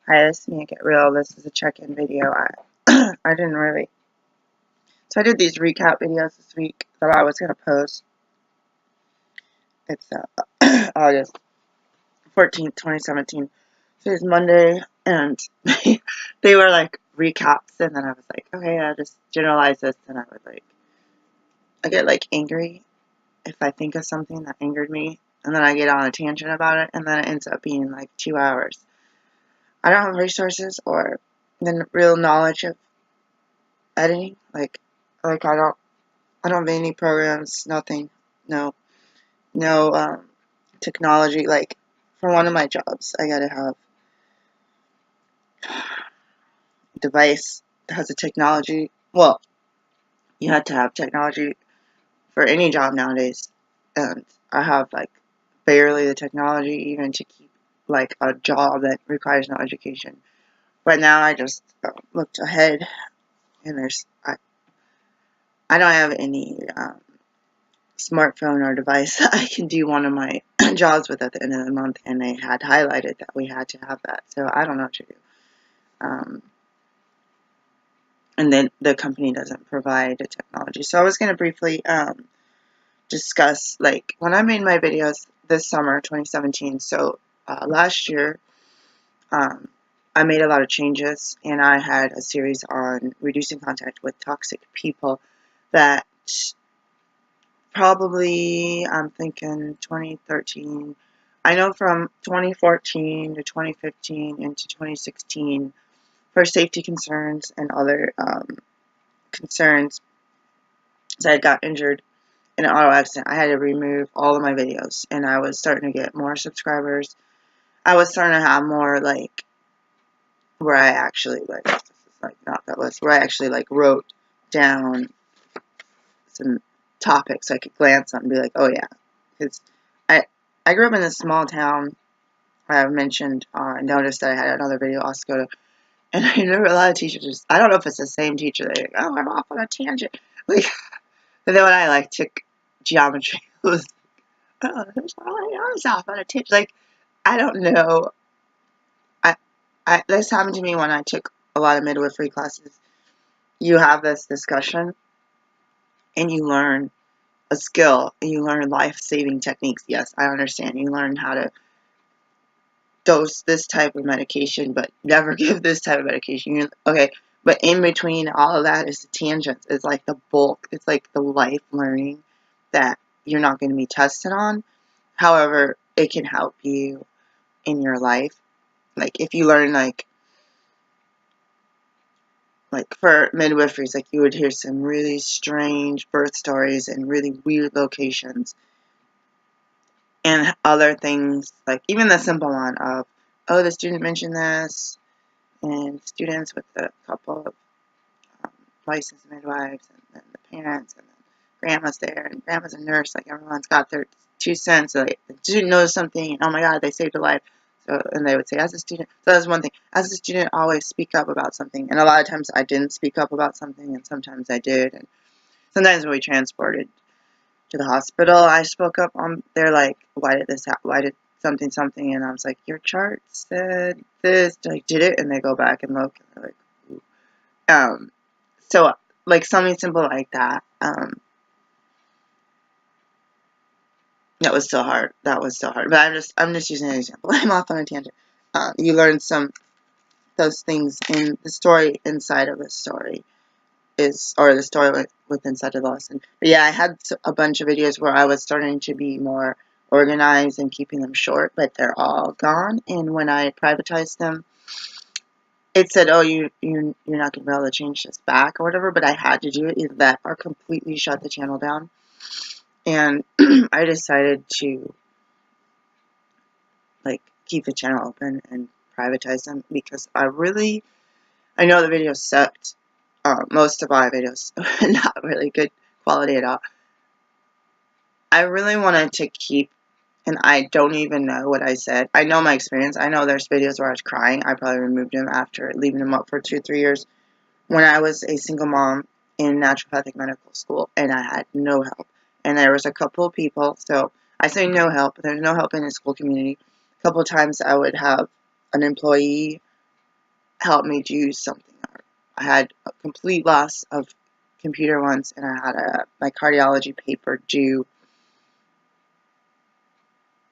Hi, this is me, Get Real. This is a check-in video. I didn't really... So I did these recap videos this week that I was going to post. It's August 14th, 2017. Today's Monday, and they were like recaps, and then I was like, okay, I'll just generalize this, and I get like angry if I think of something that angered me, and then I get on a tangent about it, and then it ends up being like 2 hours. I don't have resources or the real knowledge of editing. I don't have any programs, nothing, no technology. Like for one of my jobs, I gotta have a device that has a technology. Well, you have to have technology for any job nowadays, and I have like barely the technology even to keep like a job that requires no education. But now I just looked ahead, and I don't have any smartphone or device I can do one of my jobs with at the end of the month, and they had highlighted that we had to have that. So I don't know what to do. And then the company doesn't provide the technology. So I was going to briefly discuss, like, when I made my videos this summer, 2017. So last year, I made a lot of changes, and I had a series on reducing contact with toxic people that probably, I'm thinking 2013. I know from 2014 to 2015 into 2016, for safety concerns and other concerns, so I got injured in an auto accident, I had to remove all of my videos, and I was starting to get more subscribers. I was starting to have more, like, where I actually, like, this is, like, not that list, where I actually, like, wrote down some topics I could glance on and be like, oh yeah, because I grew up in a small town. I mentioned, I noticed that I had another video, Oscoda, and I remember a lot of teachers just, I don't know if it's the same teacher, they're like, oh, I'm off on a tangent. Like, but then when I, like, took geometry, it was, oh, I was off on a tangent. Like, I don't know. This happened to me when I took a lot of midwifery classes. You have this discussion, and you learn a skill, and you learn life-saving techniques. Yes, I understand. You learn how to dose this type of medication, but never give this type of medication. Okay, but in between all of that is the tangents. It's like the bulk. It's like the life learning that you're not going to be tested on. However, it can help you in your life. Like if you learn like for midwiferys, like you would hear some really strange birth stories in really weird locations, and other things, like even the simple one of, oh, the student mentioned this, and students with a couple of licensed midwives, and then the parents, and then grandma's there, and grandma's a nurse, like everyone's got their 2 cents, so like, the student knows something, and oh my god, they saved a life. So, and they would say, as a student, so that's one thing, as a student, always speak up about something, and a lot of times I didn't speak up about something, and sometimes I did, and sometimes when we transported to the hospital, I spoke up on, they're like, why did this happen, why did something, and I was like, your chart said this, like, did it, and they go back and look, and they're like, ooh. So, like, something simple like that, that was still hard, but I'm just using an example, I'm off on a tangent. You learn those things in the story inside of a story, or the story with inside of the lesson. But yeah, I had a bunch of videos where I was starting to be more organized and keeping them short, but they're all gone, and when I privatized them, it said, oh, you're not going to be able to change this back or whatever, but I had to do it, either that or completely shut the channel down. And I decided to, like, keep the channel open and privatize them, because I know the videos sucked. Most of my videos not really good quality at all. I really wanted to keep, and I don't even know what I said. I know my experience. I know there's videos where I was crying. I probably removed them after leaving them up for 2 or 3 years. When I was a single mom in naturopathic medical school, and I had no help. And there was a couple of people, so I say no help, but there's no help in the school community. A couple of times I would have an employee help me do something. I had a complete loss of computer once, and I had my cardiology paper due.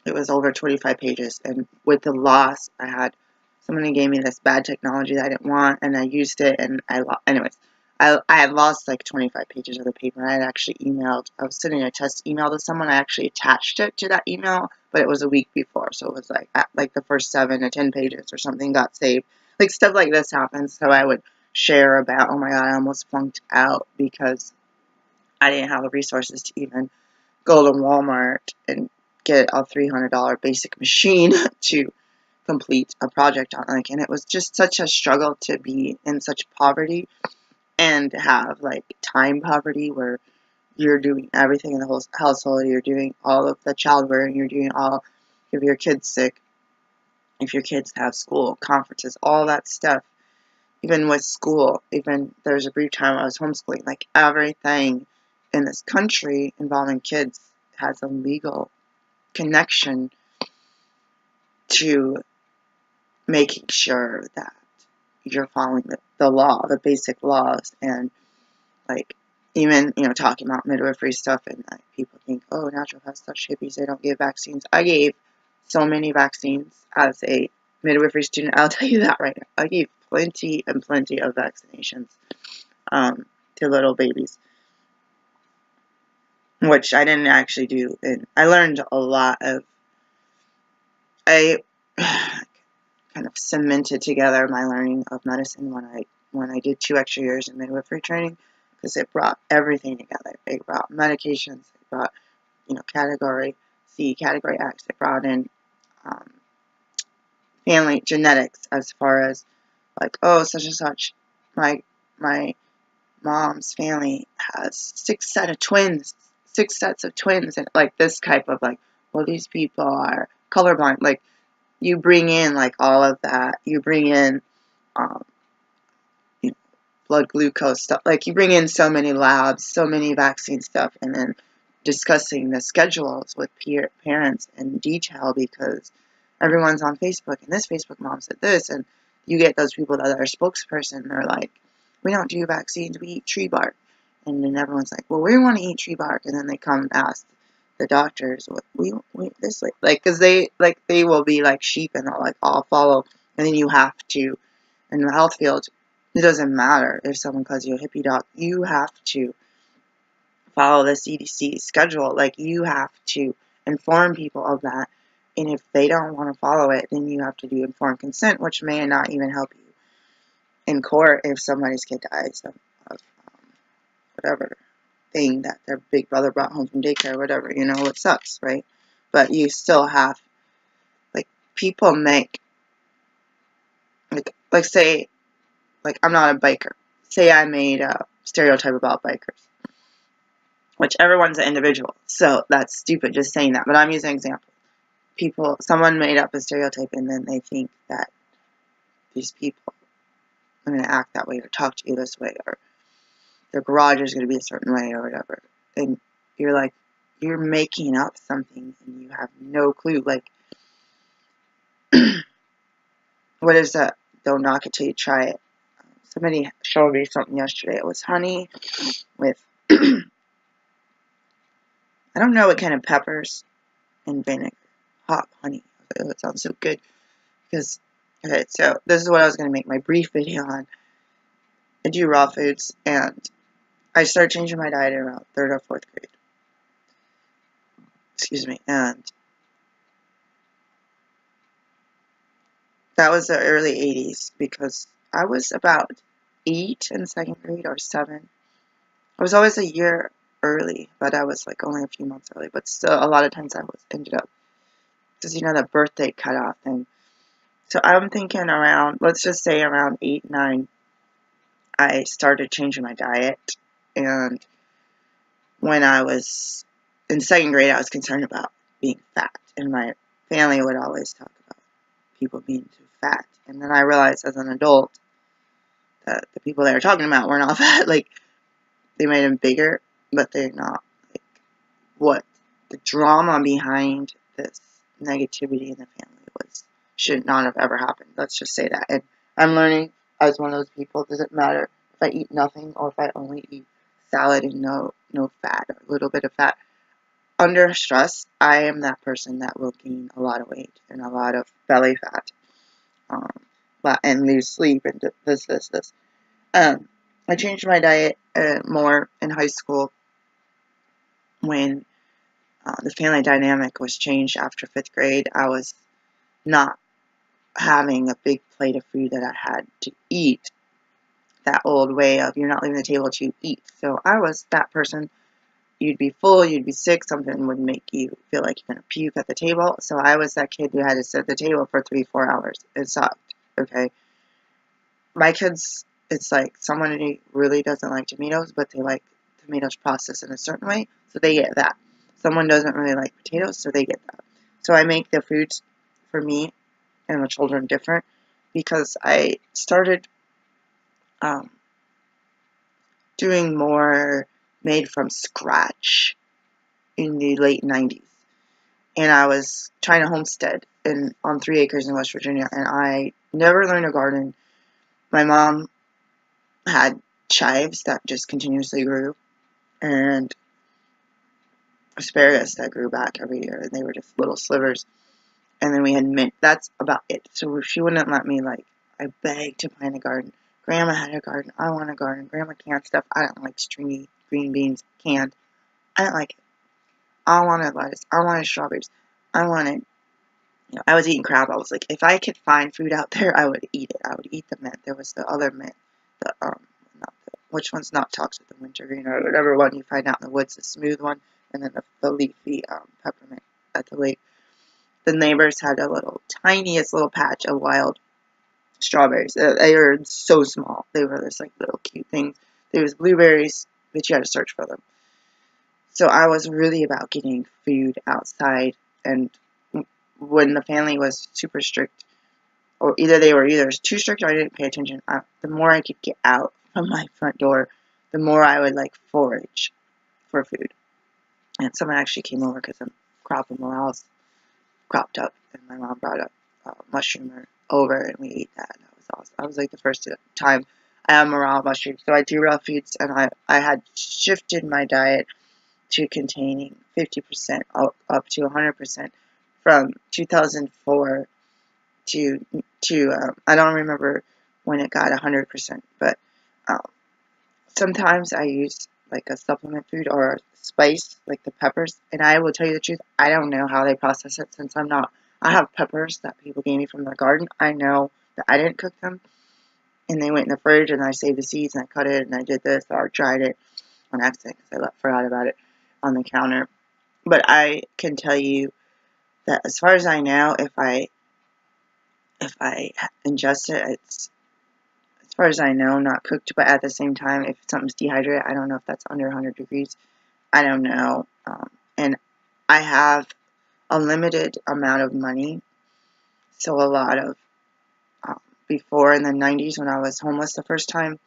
It was over 25 pages, and with the loss, I had somebody gave me this bad technology that I didn't want, and I used it, and anyways, I had lost like 25 pages of the paper. And I had actually emailed. I was sending a test email to someone. I actually attached it to that email, but it was a week before, so it was like the first 7 to 10 pages or something got saved. Like stuff like this happens. So I would share about, oh my god, I almost flunked out because I didn't have the resources to even go to Walmart and get a $300 basic machine to complete a project on. Like, and it was just such a struggle to be in such poverty and have like time poverty where you're doing everything in the whole household. You're doing all of the childbearing. You're doing all if your kid's sick, if your kids have school conferences, all that stuff. Even with school, even there's a brief time I was homeschooling. Like everything in this country involving kids has a legal connection to making sure that you're following the law, the basic laws, and like even talking about midwifery stuff, and like, people think, oh, naturopaths, such hippies, they don't give vaccines. I gave so many vaccines as a midwifery student. I'll tell you that right now. I gave plenty and plenty of vaccinations to little babies, which I didn't actually do, and I learned a lot of. I kind of cemented together my learning of medicine when I did 2 extra years in midwifery training, because it brought everything together. It brought medications, it brought category C, category X, it brought in family genetics, as far as like, oh, such and such, my mom's family has 6 sets of twins, and like this type of like, well, these people are colorblind. Like, you bring in like all of that. You bring in um, blood glucose stuff. Like, you bring in so many labs, so many vaccine stuff, and then discussing the schedules with parents in detail, because everyone's on Facebook, and this Facebook mom said this, and you get those people that are spokesperson. They're like, we don't do vaccines, we eat tree bark. And then everyone's like, well, we want to eat tree bark. And then they come and ask the doctors, what we this way, like, because they will be like sheep, and they'll like all follow. And then you have to, in the health field, it doesn't matter if someone calls you a hippie doc, you have to follow the CDC schedule. Like, you have to inform people of that. And if they don't want to follow it, then you have to do informed consent, which may not even help you in court if somebody's kid dies of whatever thing that their big brother brought home from daycare or whatever. It sucks, right? But you still have, like, people make, like say, like, I'm not a biker. Say I made a stereotype about bikers, which everyone's an individual, so that's stupid just saying that, but I'm using an example. Someone made up a stereotype, and then they think that these people are going to act that way or talk to you this way, or their garage is going to be a certain way or whatever. And you're like, you're making up something and you have no clue. Like, what is that? Don't knock it till you try it. Somebody showed me something yesterday. It was honey with, I don't know what kind of peppers and vinegar. Hot honey. Oh, it sounds so good. Because, okay, so this is what I was going to make my brief video on. I do raw foods, and I started changing my diet around 3rd or 4th grade. Excuse me. And that was the early 80s, because I was about 8 in 2nd grade or 7. I was always a year early, but I was like only a few months early. But still, a lot of times I ended up, because the birthday cutoff thing. So I'm thinking around, let's just say around 8, 9, I started changing my diet. And when I was in 2nd grade, I was concerned about being fat. And my family would always talk about people being too fat. And then I realized as an adult that the people they were talking about were not fat. Like, they made them bigger, but they're not. Like, what the drama behind this negativity in the family should not have ever happened. Let's just say that. And I'm learning I was one of those people. Does it matter if I eat nothing or if I only eat salad and no fat or a little bit of fat? Under stress, I am that person that will gain a lot of weight and a lot of belly fat, um, and lose sleep and this. Um, I changed my diet more in high school when the family dynamic was changed after 5th grade. I was not having a big plate of food that I had to eat. That old way of you're not leaving the table to eat. So I was that person. You'd be full, you'd be sick, something would make you feel like you're going to puke at the table. So I was that kid who had to sit at the table for 3-4 hours. It sucked, okay? My kids, it's like someone who really doesn't like tomatoes, but they like tomatoes processed in a certain way, so they get that. Someone doesn't really like potatoes, so they get that. So I make the foods for me and the children different because I started um, doing more made from scratch in the late 90s. And I was trying to homestead on 3 acres in West Virginia, and I never learned to garden. My mom had chives that just continuously grew, and asparagus that grew back every year, and they were just little slivers. And then we had mint. That's about it. So she wouldn't let me, like, I begged to plant a garden. Grandma had a garden. I want a garden. Grandma canned stuff. I don't like stringy green beans canned. I didn't like it. I wanted lettuce. I wanted strawberries. I wanted, I was eating crab. I was like, if I could find food out there, I would eat it. I would eat the mint. There was the other mint, the not the, which one's not toxic, the wintergreen or whatever one you find out in the woods, the smooth one, and then the leafy peppermint at the lake. The neighbors had a tiniest little patch of wild strawberries. They were so small. They were just like little cute things. There was blueberries, but you had to search for them. So I was really about getting food outside, and when the family was super strict, or either they were either too strict or I didn't pay attention, the more I could get out from my front door, the more I would like forage for food. And someone actually came over because a crop of morels cropped up, and my mom brought a mushroomer over, and we ate that. That was awesome. That was like the first time I had morel mushrooms. So I do raw foods, and I had shifted my diet to containing 50% up to 100% from 2004 to I don't remember when it got 100%, but um, sometimes I use like a supplement food or a spice like the peppers, and I will tell you the truth, I don't know how they process it since I have peppers that people gave me from their garden. I know that I didn't cook them, and they went in the fridge, and I saved the seeds, and I cut it, and I did this, or dried it on accident because I forgot about it on the counter. But I can tell you that as far as I know, if I ingest it, it's, as far as I know, not cooked, but at the same time, if something's dehydrated, I don't know if that's under 100 degrees. I don't know. And I have a limited amount of money, so a lot of, before in the 90s when I was homeless the first time,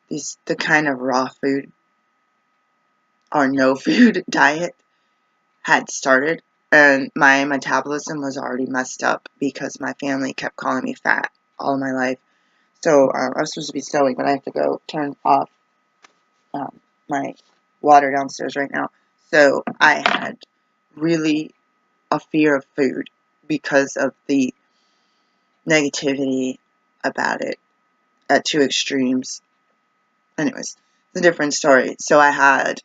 the kind of raw food or no food diet had started, and my metabolism was already messed up because my family kept calling me fat all my life. So I was supposed to be sewing, but I have to go turn off my water downstairs right now. So I had really a fear of food because of the negativity about it at two extremes. Anyways, it's a different story. So I had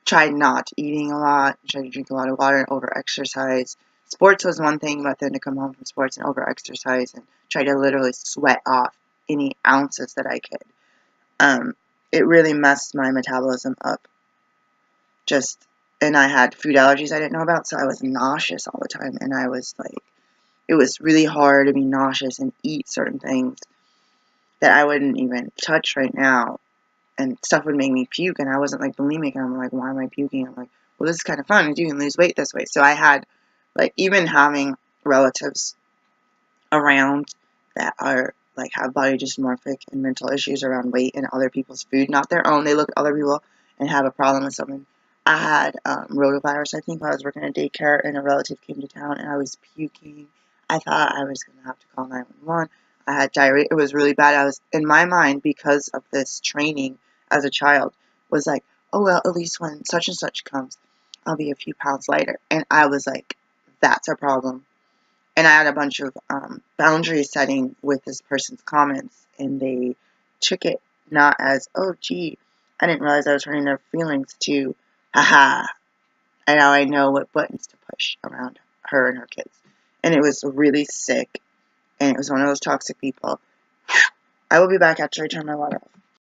tried not eating a lot, tried to drink a lot of water and over-exercise. Sports was one thing, but then to come home from sports and over-exercise and try to literally sweat off any ounces that I could. It really messed my metabolism up. And I had food allergies I didn't know about, so I was nauseous all the time, and I was like, it was really hard to be nauseous and eat certain things that I wouldn't even touch right now, and stuff would make me puke, and I wasn't like bulimic, and I'm like, why am I puking? I'm like, well, this is kind of fun, because you can lose weight this way. So I had, like, even having relatives around that are, like, have body dysmorphic and mental issues around weight and other people's food, not their own, they look at other people and have a problem with something. I had rotavirus, I think, while I was working at daycare, and a relative came to town, and I was puking. I thought I was going to have to call 911. I had diarrhea. It was really bad. I was, in my mind, because of this training as a child, was like, oh, well, at least when such and such comes, I'll be a few pounds lighter. And I was like, that's a problem. And I had a bunch of boundary setting with this person's comments, and they took it not as, oh, gee, I didn't realize I was hurting their feelings, to, haha, and now I know what buttons to push around her and her kids. And it was really sick, and it was one of those toxic people. I will be back after I turn my water off.